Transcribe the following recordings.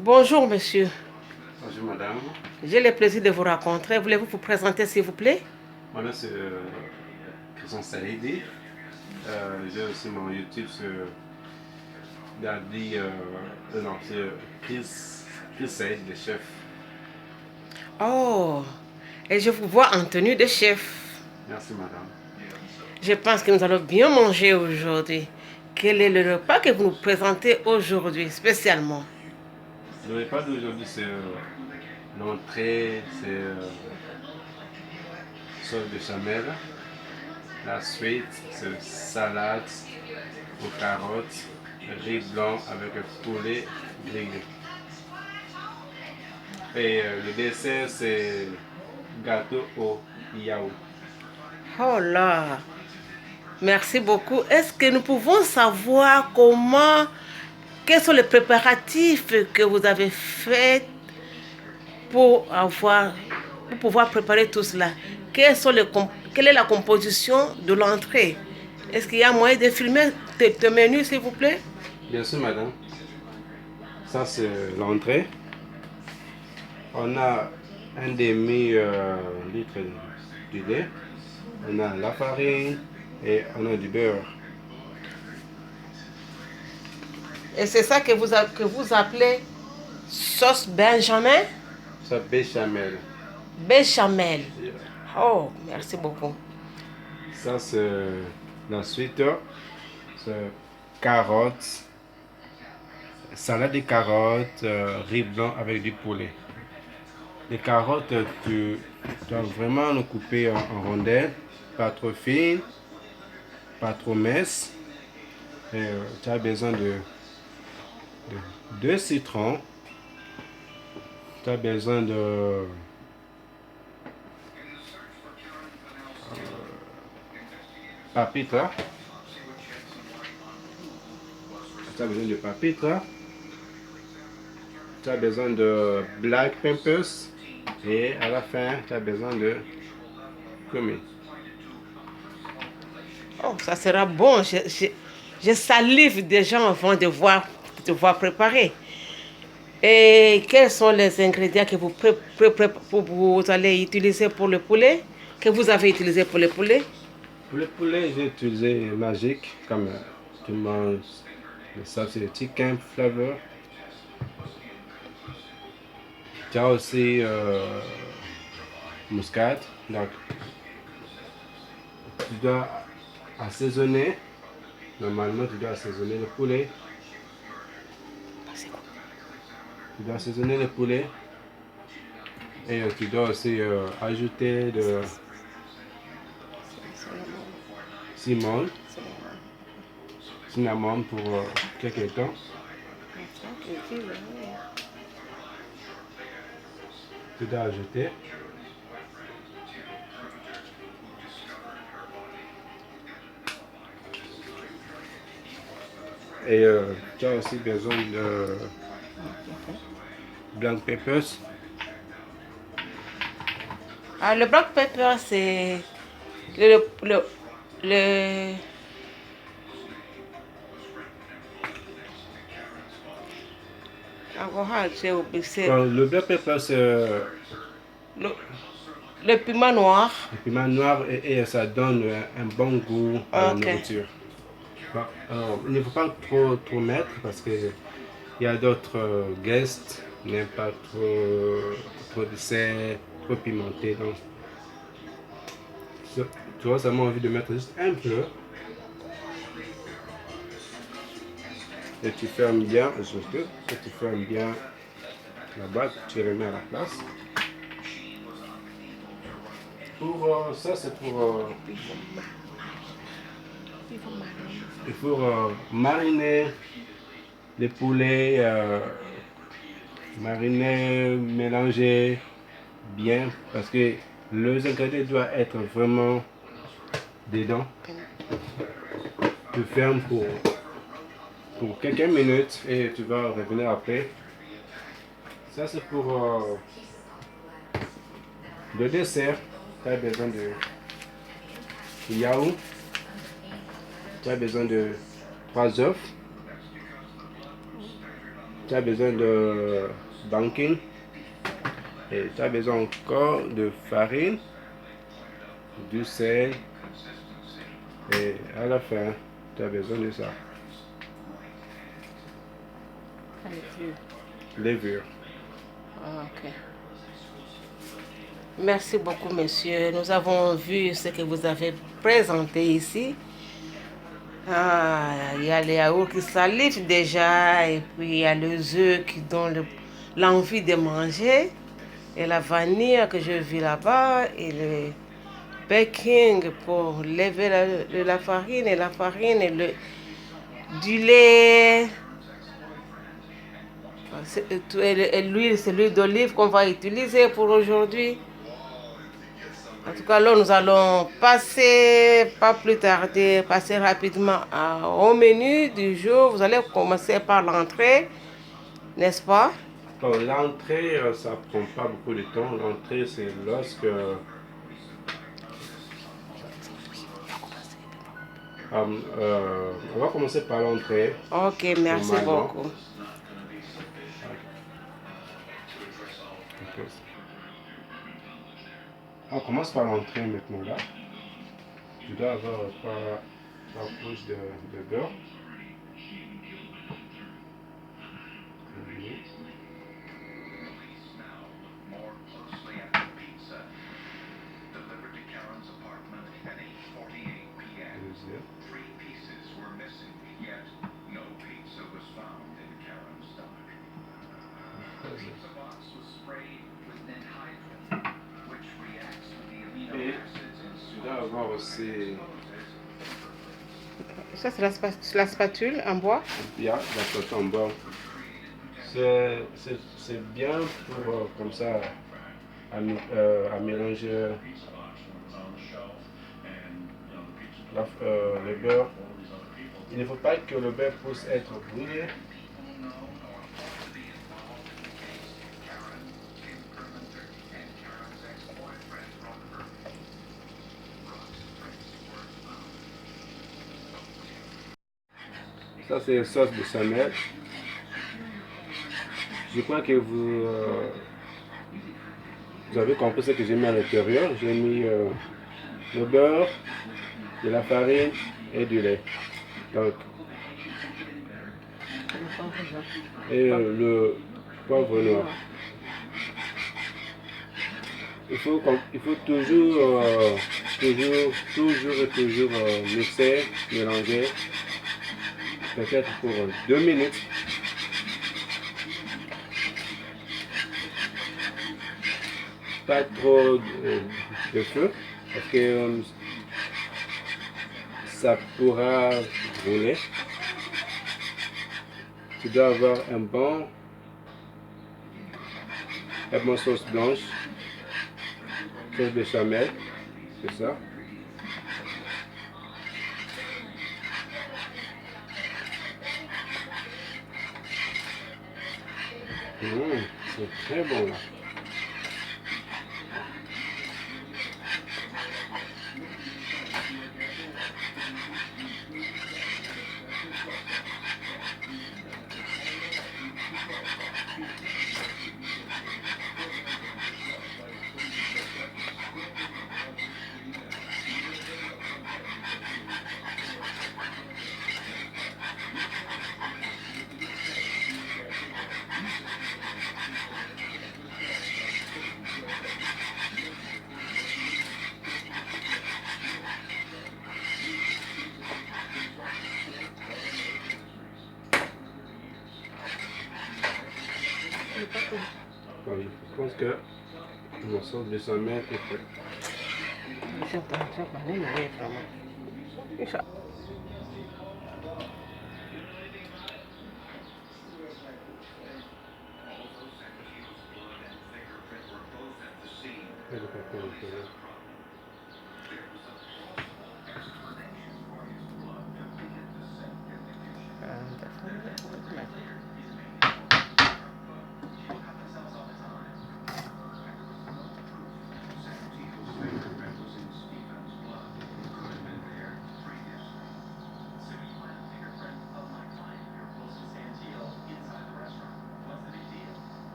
Bonjour, monsieur. Bonjour madame. J'ai le plaisir de vous rencontrer. Voulez-vous vous présenter, s'il vous plaît? Mon nom c'est Christian Saïdi. J'ai aussi mon YouTube sur Daddy. Non, c'est Chris Saïd, le chef. Oh, et je vous vois en tenue de chef. Merci madame. Je pense que nous allons bien manger aujourd'hui. Quel est le repas que vous nous présentez aujourd'hui, spécialement? Le repas d'aujourd'hui c'est l'entrée, c'est sauce béchamel. La suite c'est salade aux carottes, riz blanc avec un poulet grillé. Et le dessert c'est gâteau au yaourt. Oh là, merci beaucoup. Est-ce que nous pouvons savoir quels sont les préparatifs que vous avez faits pour pouvoir préparer tout cela? Quelle est la composition de l'entrée? Est-ce qu'il y a moyen de filmer tes menus, s'il vous plaît? Bien sûr madame. Ça c'est l'entrée. On a un demi-litre de lait, on a la farine et on a du beurre. Et c'est ça que vous appelez sauce Benjamin? Ça béchamel. Béchamel. Oh, merci beaucoup. Ça c'est la suite. C'est carottes, salade de carottes, riz blanc avec du poulet. Les carottes, tu dois vraiment les couper en rondelles, pas trop fines, pas trop minces. Et, tu as besoin de deux citrons. Tu as besoin de paprika. Tu as besoin de paprika. Tu as besoin de black peppers. Et à la fin, tu as besoin de cumin. Oh, ça sera bon. Je salive déjà avant de voir préparer. Et quels sont les ingrédients que vous allez utiliser pour le poulet? Que vous avez utilisé pour le poulet? Pour le poulet, j'ai utilisé Magic comme tu manges le sauce de chicken flavor. Tu as aussi muscade. Donc, tu dois assaisonner. Normalement, tu dois assaisonner le poulet. Tu dois assaisonner le poulet. Et tu dois aussi ajouter de cinnamon pour quelques temps. Tu dois ajouter. Et tu as aussi besoin de black peppers. Ah, le black pepper, c'est le... Ah, j'ai oublié, c'est Le black pepper, c'est le, le piment noir. le piment noir et ça donne un bon goût à la Ok. nourriture. Bon, il ne faut pas trop mettre parce que il y a d'autres guests qui n'aiment pas trop de sel, trop pimenté. Donc, tu as seulement envie de mettre juste un peu. Et tu fermes bien, et tu fermes bien la boîte, tu remets à la place. Pour ça, c'est pour. Il faut mariner les poulets, mariner, mélanger bien parce que les ingrédients doivent être vraiment dedans. Tu fermes pour quelques minutes et tu vas revenir après. Ça, c'est pour le dessert. Tu as besoin de yaourt. Tu as besoin de 3 œufs. Tu as besoin de banking. Et tu as besoin encore de farine, du sel. Et à la fin, tu as besoin de ça. Levure. Ah, ok. Merci beaucoup, monsieur. Nous avons vu ce que vous avez présenté ici. Ah, il y a les yaourts qui salivent déjà, et puis il y a les œufs qui donnent l'envie de manger, et la vanille que je vis là-bas, et le baking pour lever la farine, et la farine, et du lait. Et l'huile, c'est l'huile d'olive qu'on va utiliser pour aujourd'hui. En tout cas, là, nous allons passer, pas plus tarder, passer rapidement au menu du jour. Vous allez commencer par l'entrée, n'est-ce pas? Bon, l'entrée, ça prend pas beaucoup de temps. L'entrée, c'est lorsque on va commencer par l'entrée. Ok, merci Normalement. beaucoup. On commence par l'entrée maintenant là. Tu dois avoir trois couches de beurre. Deuxième. Et tu dois avoir aussi Ça, c'est la spatule en bois. la sauce en bois. C'est bien pour comme ça à mélanger le beurre. Il ne faut pas que le beurre puisse être brûlé. Ça, c'est la sauce de béchamel. Je crois que vous avez compris ce que j'ai mis à l'intérieur. J'ai mis le beurre, de la farine et du lait. Donc, et le poivre noir. Il faut toujours, toujours mixer, mélanger, peut-être pour 2 minutes. Pas trop de feu, parce que ça pourra brûler. Tu dois avoir un bon sauce blanche, sauce béchamel, c'est ça. C'est très bon là. Bon, je pense que mon sauce béchamel est prêt.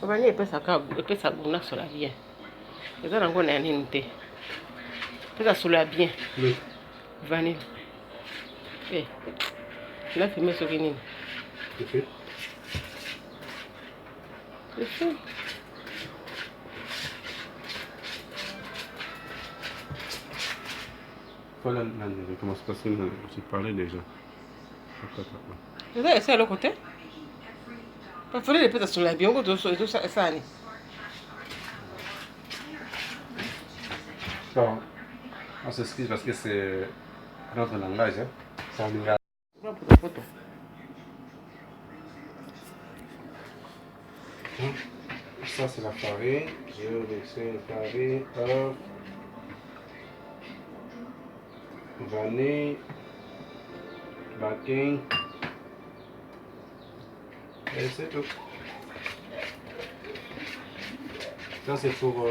Vanille epesa guna sola bien. Eza nango na nini te. Epesa sola bien. Oui. Vanille. Eh. Là, tu mets ce qui est. C'est fait. C'est fait. Voilà, je commence parce que j'ai parlé déjà. C'est ça, c'est à l'autre côté. Il faut les péter sur la bien, on peut tout ça. Bon, on s'excuse parce que c'est notre langage. Hein. C'est en langage. Ça, c'est la farine. Je vais laisser la farine. Hop. Vanille. Baking. Et c'est tout. Ça, c'est pour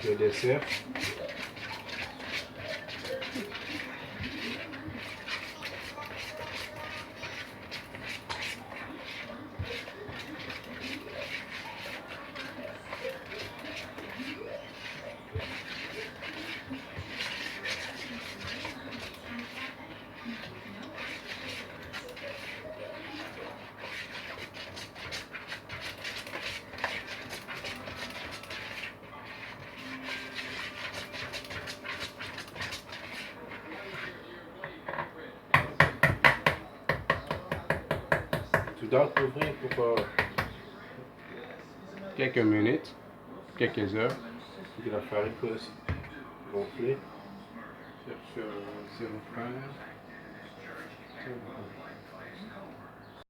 le dessert. Tu dois couvrir pour quelques minutes, quelques heures, pour que la farine puisse gonfler sur le pain.